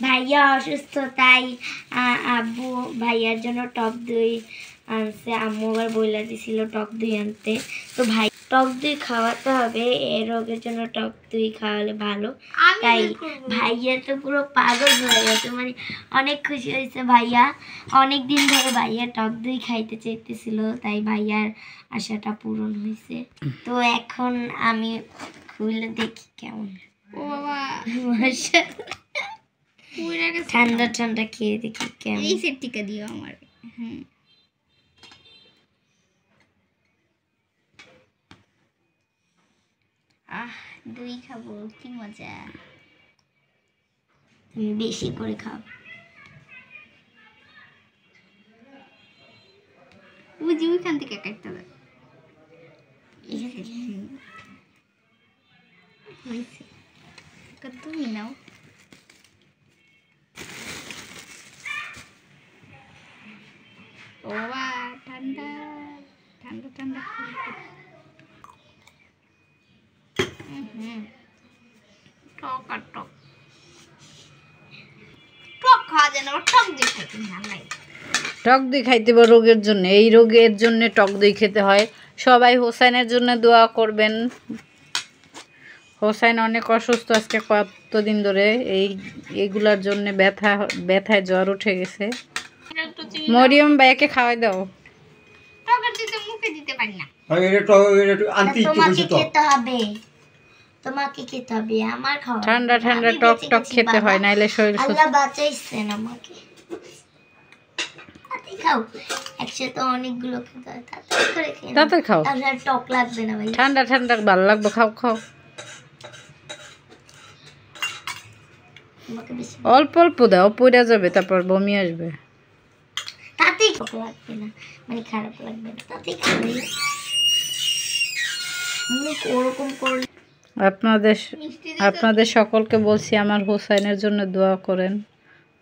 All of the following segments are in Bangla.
ভাইয়া অসুস্থ তাই আব্বু ভাইয়ার জন্য টক দই আনছে। আম্মু আবার বইলা দিছিল টক দই আনতে। তো ভাই টক দই খাওয়াতে হবে, এই রোগের জন্য টক দই খাওয়ালে ভালো। তাই ভাইয়া তো পুরো পাগল হয়ে গেছে, মানে অনেক খুশি হয়েছে ভাইয়া। অনেক দিন ধরে ভাইয়া টক দই খাইতে চাইতেছিল, তাই ভাইয়ার আশাটা পূরণ হয়েছে। তো এখন আমি খুলে দেখি কেমন। ও বাবা ঠান্ডা ঠান্ডা খেয়ে দেখি কেমন। এই সেট টিকা দিও আমার। দই খাবো, কি মজা। তুমি বেশি করে খাও। বুঝি ওইখান থেকে কাটতে হবে। তুমি নাও। ও বাবা ঠান্ডা ঠান্ডা ঠান্ডা। টক আর টক টক খাওয়া যায় না, টক দিয়ে খাইতে ভালো লাগে। টক দই খাইতে হবে রোগের জন্য, এই রোগের জন্য টক দই খেতে হয়। সবাই হোসাইনের জন্য দোয়া করবেন। হোসাইন অনেক অসুস্থ আজকে কতদিন ধরে, এইগুলার জন্য ব্যথায় জ্বর উঠে গেছে। মরিয়ম ভাইয়াকে খাওয়াই দাও। টকের দিতে মুখে দিতে পারি না। তোমাকে খেতে হবে, তোমাকে খেতে হবে, আমার খাওয়া। ঠান্ডা ঠান্ডা টক টক খেতে হয়, নাইলে শরীর সুস্থ। আল্লাহ বাঁচাইছেন আমাকে। খাও একসাথে অনেকগুলো খেতে হয়, তাতে খাও, তাহলে টক লাগবে না ভাই। ঠান্ডা ঠান্ডা ভালো লাগবে, খাও খাও। অল্প অল্প দাও, পড়ে যাবে, তারপর বমি আসবে। তাতেই টক লাগবে না, মানে খারাপ লাগবে না, তাতেই খাবে। মুখ ওরকম করলে। আপনাদের সকলকে বলছি আমার হোসাইনের জন্য দোয়া করেন।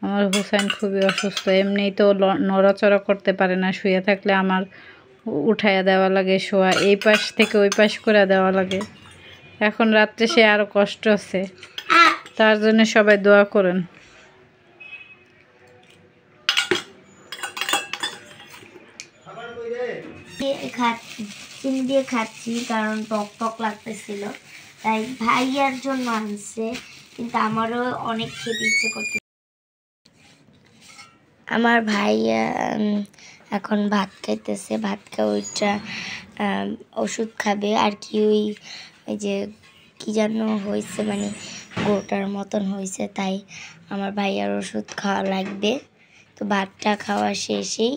আমার হোসাইন খুবই অসুস্থ, এমনিই তো নড়াচড়া করতে পারে না, শুয়ে থাকলে আমার উঠাইয়া দেওয়া লাগে, শোয়া এই পাশ থেকে ওই পাশ করে দেওয়া লাগে। এখন রাত্রে সে আরও কষ্ট আছে, তার জন্য সবাই দোয়া করেন। চিনি দিয়ে খাচ্ছি কারণ টক টক লাগতেছিল, তাই ভাইয়ার জন্য আনছে, কিন্তু আমারও অনেক খেতে ইচ্ছে করতে। আমার ভাইয়া এখন ভাত খাইতেছে, ভাত খাওয়া ওইটা ওষুধ খাবে আর কি। ওই যে কি যেন হয়েছে, মানে গোটার মতন হয়েছে, তাই আমার ভাইয়ার ওষুধ খাওয়া লাগবে। তো ভাতটা খাওয়া শেষেই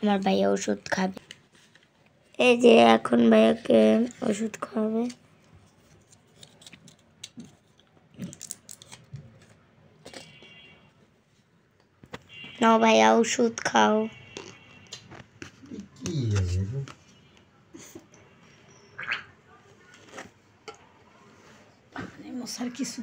আমার ভাইয়া ওষুধ খাবে। এই যে এখন ভাইয়াকে ওষুধ খাওয়াবে। নাও ভাইয়া ওষুধ খাও। মশার কিছু